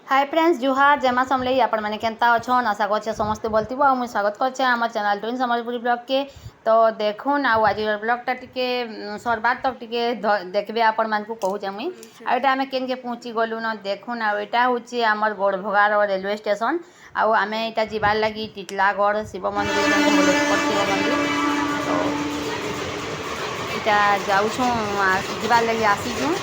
Hi friends जुहार जमा समलई आपण मैंने केनता अच्छन आशा कर समस्ते बोलती मुझे स्वागत कर चैनल ट्विन सम्बलपुरी ब्लॉग के। तो देखुन आज ब्लॉगटा टिके सरबार तक टिके देखबे आपण मान को कहूँ मुई आटा आम केन के पहुँची गलु न देखुन आटा हूँ आमर गोड़भगार रेलवे स्टेशन आम यहाँ जीवार लगी टिटलागढ़ शिव मंदिर धवलेश्वर शिव मंदिर। तो यहाँ जाऊँ जीवार लगी आसीचु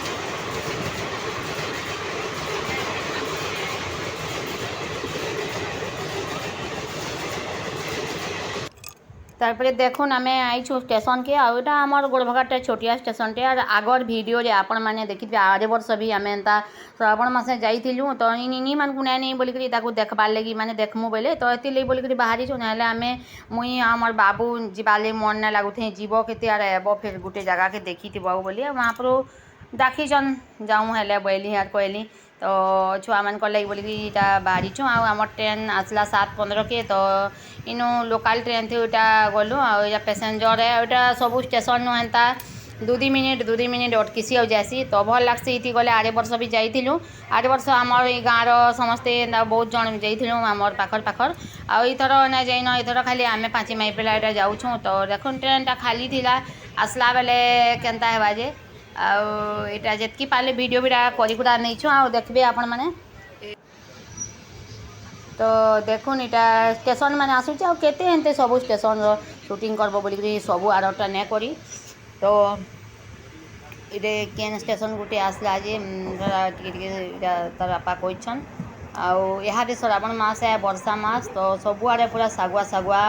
तारपरे देखुन आम आईछु स्टेशन के आटा आमर गोड़भगाटे छोटिया स्टेशन टे आगर भिडियो आपण मैंने देखी आरे वर्ष भी आम एंता श्रावण मासे जाइलु तो इन मान को नहीं बोलिक देखबार लगी माने देखमु बोले तो ये बोलिक बाहरी छुँ ना आम मुई आमर बाबू जीवाले मन ना लगुथे जीव के एब फिर गोटे जगह के देखी बोली वहाँ पर डाकीचन जाऊँ हेले बोली यार कहली तो छुआ मान लगे बोलिकी बाहरी छुँ आम ट्रेन आसला 7:15 के। तो इनु लोकल ट्रेन थी यहाँ गलु आ पैसेंजर है यहाँ सब स्टेशन एंता 2 मिनिट अटकिसी आ जासी तो भल लगसी इति गले आरे वर्ष भी जाइलु आरे वर्ष आमर ये गाँव समस्ते बहुत जन जाइलु आमर पाखर आईथर ना जाइन एथर खाली आम 5 माई पिला यहाँ जाऊँ। तो देखुन ट्रेन टा खाली थिला आसला बेले केनता हेबा जे आटा जितकी पाले वीडियो भी करा नहीं छु आ देखबे आपण माने। तो देखुन यहाँ स्टेशन मैंने आसूचे आ केते एंते सब स्टेशन शूटिंग करब बोलिक सब आरटा नहीं करी। तो ये केन स्टेशन गोटे आसला जे तार बापा कहन आदे श्रावण मास है वर्षा मास तो सबुआड़े पूरा सागुआ सागुआ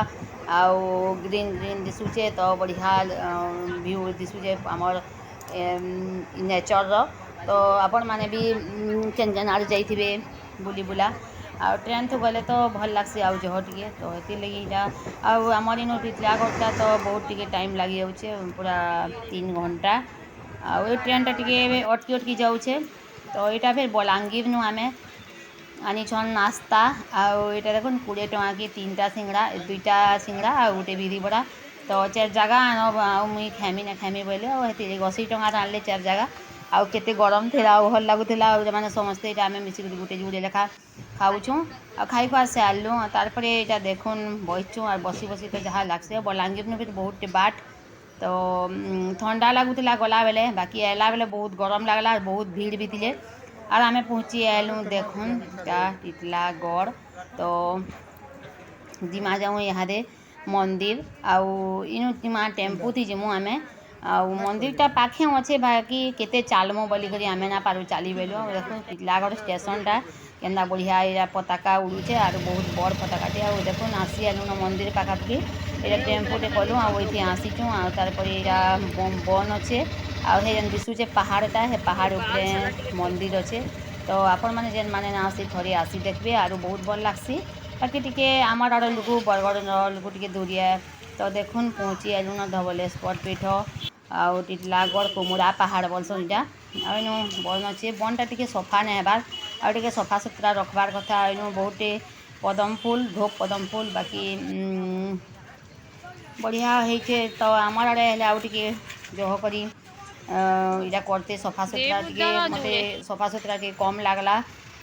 आउ ग्रीन ग्रीन दिशुचे तो बढ़िया व्यू दिशुचे आमर नेचर तो आपण मैंने भी केन केन आड़े जाइथिबे बुली बुला आ ट्रेन तो गले तो भल लगसी आउ जह टे तो ये लगी आमर इन टिटलागढ़ तो बहुत टे टाइम लगी जाऊे पूरा 3 घंटा आ ट्रेन टा टे अटकी जाऊे। तो यहाँ फिर बलांगीर नु आम आनी छन नास्ता आटा देख 20 टଙ୍କା की 3टा सिंगड़ा 2टा सिंगड़ा आ गोटे बिरी बड़ा तो 4 जगह आन मुई खामी ना खामी बोले 80 टଙ୍କା आनले 4 जगह आउ केते गरम थी भल लगुला मैंने समस्ते यहाँ आम मिसिक गोटे जुड़े लेखा खाऊँ आ खाई खुआ सारू तारपर यहाँ देखुन बसचु और बसी बसी तो जहाँ लगसे बलांगीर नु भी बहुत बाट तो ठंडा लगुला गला बेले बाकी आला बेले बहुत गरम लगला बहुत भीड़ भी थी और आम पहुँची आलु देखुन टिटलागढ़। तो जिमा जाऊँ यहाँ मंदिर आउ इनु जिमा टेम्पू थी जिमु आम आ मंदिरटा पाखे अच्छे बाकी केते चालमो बोलिक आमे ना पारू चली बेलु देखो टिटलागढ़ स्टेशनटा केन्दा बढ़िया यहाँ पताका उड़ूचे और बहुत बड़ पताकाटे आ देखो आसी आलु न मंदिर पाखापाखि ये टेम्पोटे कलु आती आसीचु तारपर यहाँ बन अच्छे आए दिशुचे पहाड़टा है पहाड़ उपरे मंदिर अच्छे। तो आपण मैंने जेन मैंने ना आसी थोड़ी आसी देखबे और बहुत भल लगसी बाकी टे आमर आड़ लुकु बरगढ़ लुकु टे दूरिया तो देखुन पहुँची आलु न धवलेश्वर पीठ आउ टिटलागढ़ कुमुरा पहाड़ बोलसन यहाँ आनु बन अच्छे बनटा टे सफा नहीं हेबार आगे सफा सुतरा रखबार कथा आनु बहुत पदम फूल धूप पदम फूल बाकी बढ़िया होइछे। तो आमर आड़े हेले आउ टे जह करी इटा करते सफा सुतरा टे मत सफा सुतरा टे कम लगला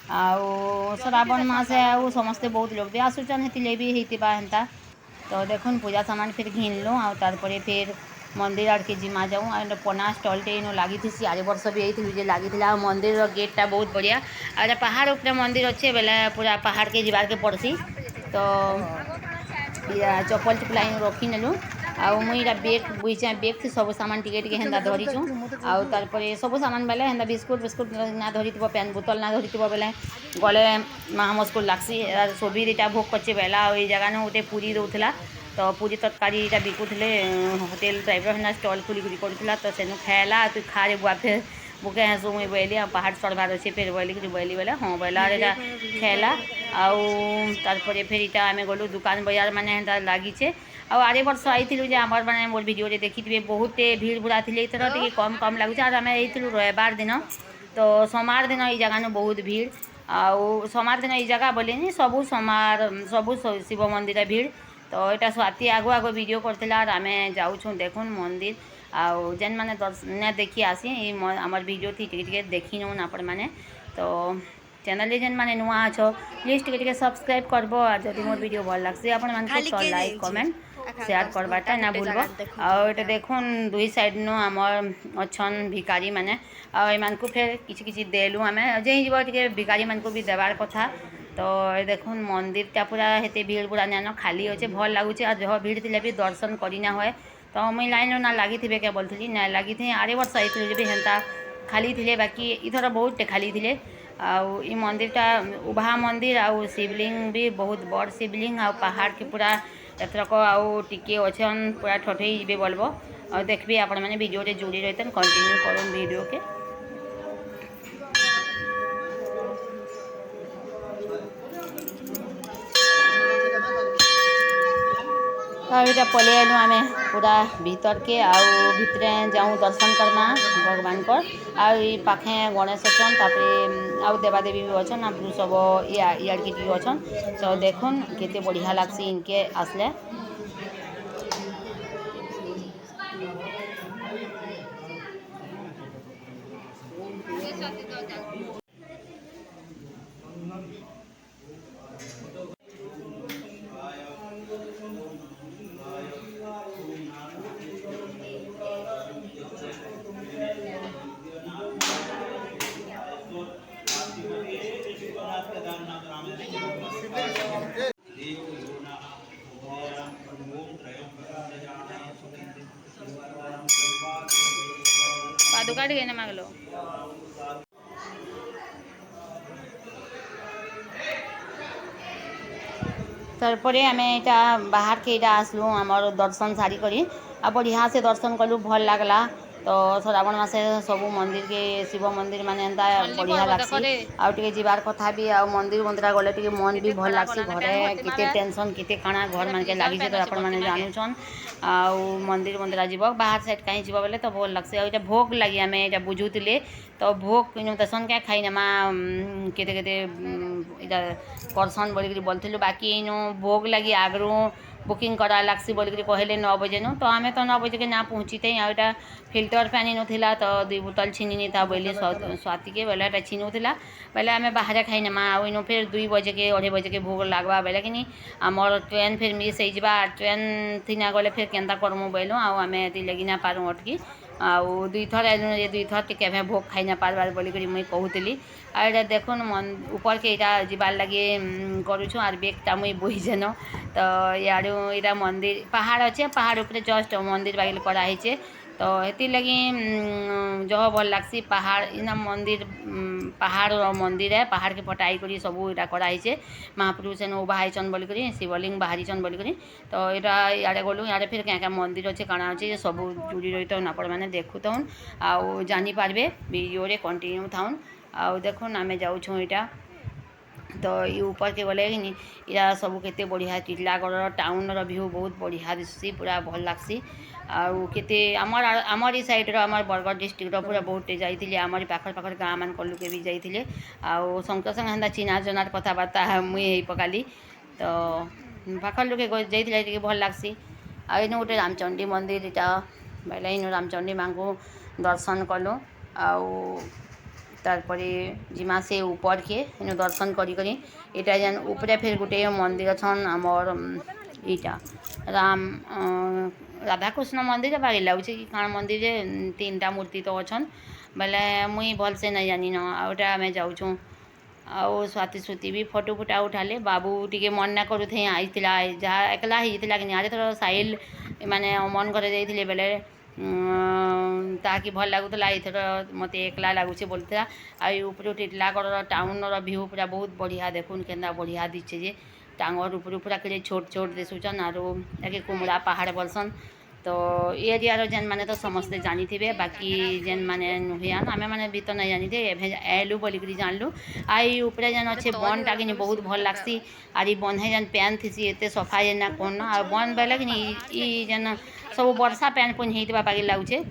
आउ श्रावण मास है आउ समस्ते बहुत लोग भी आसुचन हेतिले भी हेतिबा हेन्ता। तो देखुन पूजा सामान फिर घिनलु आ तारपरे फिर मंदिर आड़ के जिमा जाऊँ आ पना स्टलटे इन लगी थी आरे वर्ष भी यही लगी मंदिर गेटटा बहुत बढ़िया आ पहाड़ उपरे मंदिर अच्छे बेले पूरा पहाड़ के जीवार के पड़सी। तो या चप्पल चप्पल इन रखी नेलु आ मुई बेग बुझे बेग थी सब सामान टिके टिके हेन्दा धरीचु आउ तारपरे सब सामान बेले हेन्दा बिस्कुट बिस्कुट ना धरीथबो पेन बोतल ना धरीथबो बेले गले महा मुस्कुल लागसी सोबीर इटा भोग करचे बेला ये जगह न गोटे पूरी दौला तो पूरी तरकारी यहाँ बिकुले होटेल टाइप स्टल खुली करूला तो सेनु खाएला तु खा रे बुआ फिर बुके हंसू मुई बोली पहाड़ चढ़वार अच्छे फिर बोली बोली बोले हाँ बोला यहाँ खाएला आउ तारपरे फिर इटा आम गलु दुकान बजार मैंने एंता लगिचे आरे वर्ष आई आमर मैंने मोर भिडियो देखी बहुत भीड़ भूड़ा थी इथर टे कम कम लगुच आम यू रविवार दिन तो सोमवार दिन ये जगह बहुत भीड़ आउ सोमवार दिन ये जगह बोले सबू सोमवार सबू शिव मंदिर भीड़। तो यहाँ स्वाति आगु आगु वीडियो करथिला और आम जाऊँ देखुन मंदिर आउ जेन मैंने देखी आसी आमर वीडियो थी टिके देखी नौन आपण मैंने। तो चैनल जेन माने नुआ अछ प्लीज टिके सब्सक्राइब करबो और जदि मोर वीडियो भल लागसी आपण मानके तो लाइक कमेंट शेयर करबाटा ना भूलबो। और एटा देखुन दुई साइड नो हमर अछन भिकारी माने आ एमानकु फेर किछि किछि देलु आमे जे जीव टिके भिकारी मानकु भी देवार कथा। तो ये देखुन मंदिरटा पूरा हेते भीड़ पूरा नानो खाली अच्छे भल लगुचे और जह भीड़ थे भी दर्शन करना हुए। तो मुई लाइन ना लगी थे क्या बोलती ना लगी थी आरे वर्ष आई भी हेन्ता खाली थे बाकी इथर बहुत खाली थे। आउ मंदिरटा उभा मंदिर आउ शिवलिंग भी बहुत बड़ शिवलिंग आ पहाड़ के पूरा एथरक आउ टिके अच्छे पूरा ठठे जी बोलबो और देखबी आपण मैंने वीडियो रे जुड़ी रही कंटिन्यू करूँ वीडियो के। यहाँ पलि आलु आम पूरा भीतर के आउ भितरे जाऊँ दर्शन करमा भगवान को पाखे गणेश अच्छन तापर आउ देवादेवी भी अच्छन आ सब इयाड़ के अच्छन सब देखुन केते बढ़िया लागसी इनके आसले। पादुका टिके मागलो तारपरे आम यहाँ बाहर के इटा आसलु आमर दर्शन सारी करी आ बढ़िया से दर्शन कलु भल लगला। तो श्रावण मासे सब मंदिर के शिव मंदिर माने एंता बढ़िया लागसी आउ टिके जीवार कथा भी आ मंदिर मंदिरा गले टिके मन भी भल लागसी। घरे केते टेंशन केते काना घर मान के लागी जे तो आपण माने जानुछन आउ मंदिर मंदिरा जीव बाहर साइड कहीं जीव बोले तो भल लागसी। आ एटा भोग लगी आमे एटा बुझुतिले तो भोग किनु तसन क्या खाई नमा केते केते इटा करसन बोली बोलथिलु बाकी इनु भोग लगी आगरू बुकिंग करा लागसी बोलिक कहले 9 बजे नु तो आम तो 9 बजे के ना पहुँचीते आटा फिल्टर पानी नुला तो 2 बोतल छीनी था बोली स्वाति के बोले एटा छीनुला बोले आम बाहर खाई नमा आउ फिर 2 बजे के 2:30 बजे के भोग लगवा बोले कि आमर ट्रेन फिर मिस हो ट्रेन थी ना गले फिर केन्ता करमु बोलूँ आम ये लगी ना पारूँ अटकी आउ 2 थर आलु 2 थर टे भोग खाई ना पार्बार बोलिक मुई कहूली। आ देखुन ऊपर के इटा जीवार लगे करुछु आर बेगटा मुई बोहीजेन तो याडू इटा मंदिर पहाड़ अच्छे पहाड़ ऊपर जस्ट मंदिर बागिल कराई तो ये लगी जह भल लागसी पहाड़ इना मंदिर पहाड़ मंदिर है पहाड़ के पटाई करी सब इटा कराई महाप्रभु से बाहन बोलिक शिवलिंग बाहरीचन बोलिक तो यहाँ इे गलु इे फिर क्या क्या मंदिर अच्छे काଣା अच्छे सब जुड़ी रही तो आपण मैंने देखुन आउ जानीपारे वीडियो रे कंटिन्यू थाउन आउ देखुन आम जाऊँ इटा तो ये ऊपर के गले कि इरा सब केते बढ़िया टिटलागढ़ टाउन व्यू बहुत बढ़िया दिशुसी पूरा भल लागसी। आउ केते आमर ई साइड आमर बरगढ़ डिस्ट्रिक्ट पूरा बहुत जाइए आमर पाखर पाखर गाँ मान लोके भी जाइए आउ संगे संगे हेन्ता चिन्हा जनार कथबार्ता मुई पकाली तो पाखर लोके जाइए भल लागसी। आ इन गोटे रामचंडी मंदिर इटा बोले इन रामचंडी माँ को दर्शन कलु आउ तारपरे जिमा से ऊपर के इन दर्शन करी करी इटा जेन ऊपरे फिर गोटे मंदिर अच्छन आमर इटा राम राधाकृष्ण मंदिर बागी लगुचे कि काण मंदिर 3टा मूर्ति तो अच्छन बोले मुई भल से नहीं जानी न आउटा आम जाऊँ आउ स्वाति श्रुति भी फोटो फुटा उठाले बाबू टिके मन ना करू थे आई जहाँ एकला ही कि आरे थोड़ा साइल माने मन घर जाइए बेले ताकि भल लगुला एथर मत एकला लगुचे बोलता आपर टिटलागढ़ टाउन व्यू पूरा बहुत बढ़िया देखुन केन्दा बढ़िया दिखे जे टांगर ऊपर पूरा के छोट छोट दिशुचन आगे कुमड़ा पहाड़ बोलसन तो एरिया जेन माने तो समस्ते जानी थे बाकी जेन माने नुहियान आमे माने भी तो नहीं जानी थे एलु बोलिक जानलु आई ऊपर जेन अच्छे बन टाकि बहुत भल लागसी आर बन है जेन पैन थी एत सफा जेना कौन आ बन बेले कि जेन सब वर्षा पैन पुन होता बागी लगुचे।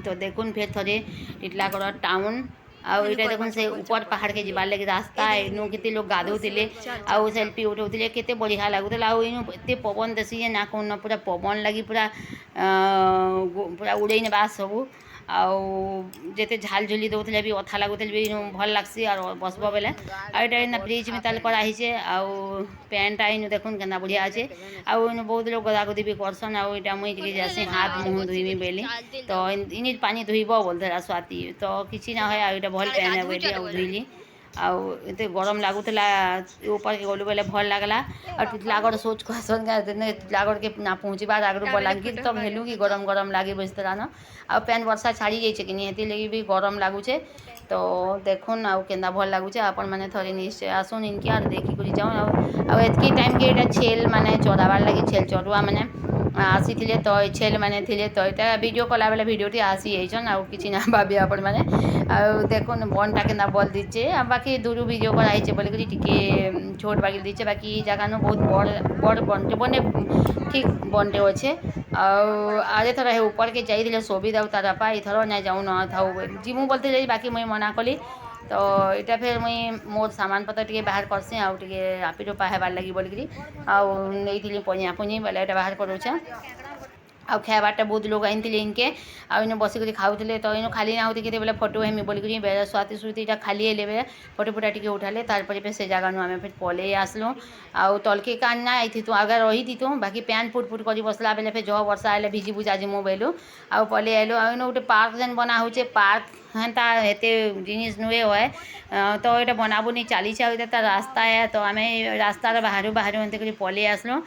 तो देखुन फिर थोड़े टिटलागढ़ टाउन आउ इटा देखुन से ऊपर पहाड़ के जीवार लगे रास्ता इनु केते लोग गाधोले आउ सेल्फी उठाउले केते बढ़िया लगुला आउ इनु एते पवन देसी ना कौन पूरा पवन लगी पूरा पूरा उड़े ने बास सब आउ जेते झाल झुली दउथले भी अथा लागुथले भी भल लागसी और बसबो बेले आ एटा इन ब्रिज में ताल करा हिचे आउ पैंटा इन देखुन केना बढ़िया আছে आउ इन बहुत लोग गदागदी भी करसन आउ एटा मुई टिके जासी हाथ मुंह धुइमी बेली तो इन पानी धुइबो बोलथरा स्वाति तो किछि ना होय आ एटा भल पैने बेली आउ धुइली आउ एते गरम लागुतला ऊपर के गलु बेले भल लागला और टिटलागढ़ सोच कहसन का टिटलागढ़ के ना पहुँचबार आगरू बलांगीर तक हेलु कि गरम गरम लागे बसतरा न आ पैन वर्षा छाड़ी जाइए कि हेती लगी भी गरम लगुचे तो देखुन आउ केन्दा भल लगुचे आपण मैंने थरे निश्चय आसुन इनके आर देखी करी जाऊँ आउ एतकी टाइम के एटा छेल माने चराबार लगी छेल चरुआ माने आसी तो छेल मैंने थे तो यहाँ वीडियो कला बेले भिडियोटी आसी जाइछन आउ किछि ना भाबी आपण मैंने आउ देखुन बनटा केना बल दीचे आ बाकी दूर वीडियो कराइछे बोले करी टिके छोट बागिल दीचे बाकी जगह न बहुत बड़ बनटे बने ठीक बनटे अच्छे आजे थर है ऊपर के जाइए सोभी दाऊ तार बापा इथर ना जाऊँ न था जिमु बोलते बाकी मुई मना कली तो इटा फिर मुई मोर सामान पत्र टे बाहर करसी आउ टे रापिडो पाहेबार लगी बोलिकी आउ नहीं पनिया पुनी बोले ये बाहर करूछे आउ खाबारटा बहुत लोग आनी इनके आउ इन बसिक खाऊले तो इन खाली ना होती बोले फोटो हेमी बोलिकी बेले स्वाति सुति खाली हेले बेले फोटो फुटा टे उठाले तारपर फिर से जगह नु आम फिर पलि आसलु आउ तलके कान ना आई तू आगे रही थी तू बाकी पैन फुट फुट कर बसला बेले फिर जह वर्षा हेले भिजी भुजा जिमु बेलु आउ पलि आइलु आउ इन गोटे पार्क जेन बना होचे पार्क हेन्ता हेते जिनिस नुए होए तो ये बनाबुनी चली रास्ता है तो आम रास्तार बाहर बाहर एमती पलि आसलु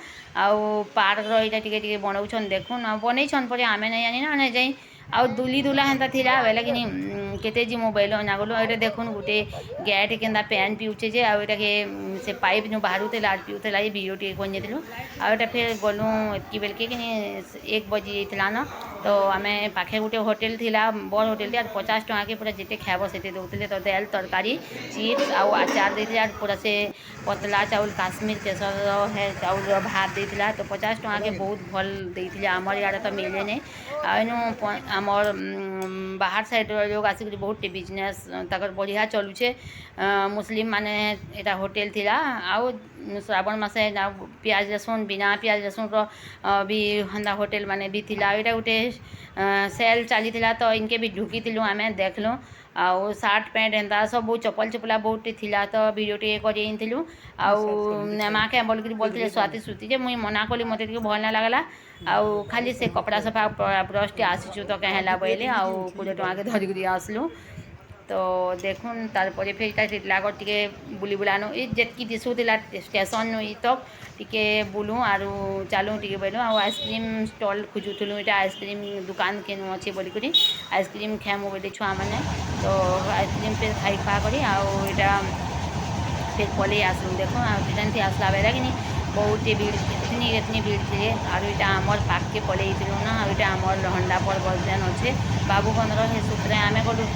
आउ पार्क रहा टे बनाऊन देखुन बनईछन पर आमे नहीं जानी ना नहीं जाई आउ दुली दुला हेन्ता थिला बेले कि केते जी मोबाइल ना गलु ये देखुन गोटे गैट केन्दा पैन पिउचे जे आउ एटा के से पाइप नु बाहरुला आर पिउला ये वीडियो टे बन जाइलु आउ एटा फिर गलु एतकी बेलके कि 1 बजी जाइला न तो आम पाखे गोटे होटेल थिला बड़ होटेल थी 50 टका के पूरा जिते खाइब से दौले तो दाल तरकारी चिप्स आउ आचार देते पूरा से पतला चाउल काश्मीर केसर है चाउल भात देता तो 50 टका के बहुत भल देते आमर इे तो मिले नहीं आनु आमर बाहर साइड लोग आसिक बहुत बिजनेस तक बढ़िया चलुचे मुस्लिम माने एटा होटेल थिला आउ श्रावण मासे प्याज रसुन बिना प्याज रसुन भी हंदा होटेल माने भी थिला एटा गोटे सेल चली तो इनके भी ढुकी आम देखलु आउ सार्ट पैंट एंता सब चपल चपला बहुत थिला तो वीडियो टे करूँ आउ माँ के बोलते स्वाति सुति जे मुई मना कली मत भल ना लगला आउ खाली से कपड़ा सफा ब्रश टे आसीचु तो कहेला बोले आउ 20 टका के धरिक आसलु तो देखुन तारपरे फिर टिटलागढ़ टे बुली बुलानु जेतकी दिशुला स्टेशन नु तक टिके बुलूँ आरु चालू टे बोलूँ आउ आइसक्रीम स्टल खोजुलु ये आइसक्रीम दुकान केनु अच्छे बोलिकी आइसक्रीम खाएमु बोले छुआ मैंने तो आइसक्रीम फिर खाई खा करी आउ इटा फिर पलि आसलु देखो ट्रेन थी आसला बेला कि बहुत भीड़ इतनी भीड़ थी और इटा आमर पाक के पलि ना इटा आमर हंडा पर्वत जेन अच्छे बाबूगंज हे सूत्रे आम गलु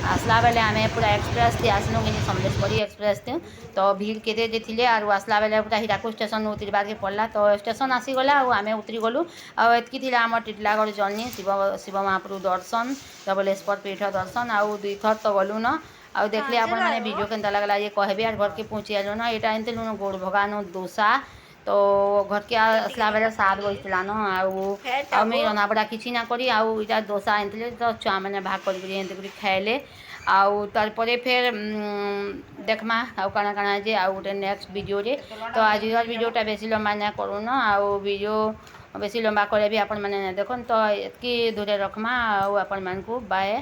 आसला बेले आम पूरा एक्सप्रेस थी आसलु कि समलेश्वरी एक्सप्रेस थी तो भीड़ केते थे और आसला बेले पूरा हीराकुद स्टेशन उतरवा के पड़ला तो स्टेशन आसीगला आम उतरी गलु आतकी थी आम टिटलागढ़ जर्नी शिव महाप्रभु दर्शन धवलेश्वर पीठ दर्शन आउ 2 थर तो गलु न आउ देखले आपण माने वीडियो केनता लगला ये कहबे आर घर के पहुँची आलो ना ये आनते लुन गोड़ भगानो डोसा तो घर के आसला बेले 7 बजला न आउ मैं रना बड़ा किसी ना करी आउ इटा डोसा आनते तो छुआ मैंने भाग कर खाइले आउ तारपरे फिर देखमा आउ काना काना जे आउ गोटे नेक्स्ट वीडियो रे तो आज वीडियोटा बेसी लंबा ना करू न आउ वीडियो बेसी लंबा करे भी आपण माने देखन तो एतकी दूरे रखमा आउ आपण मान को बाय।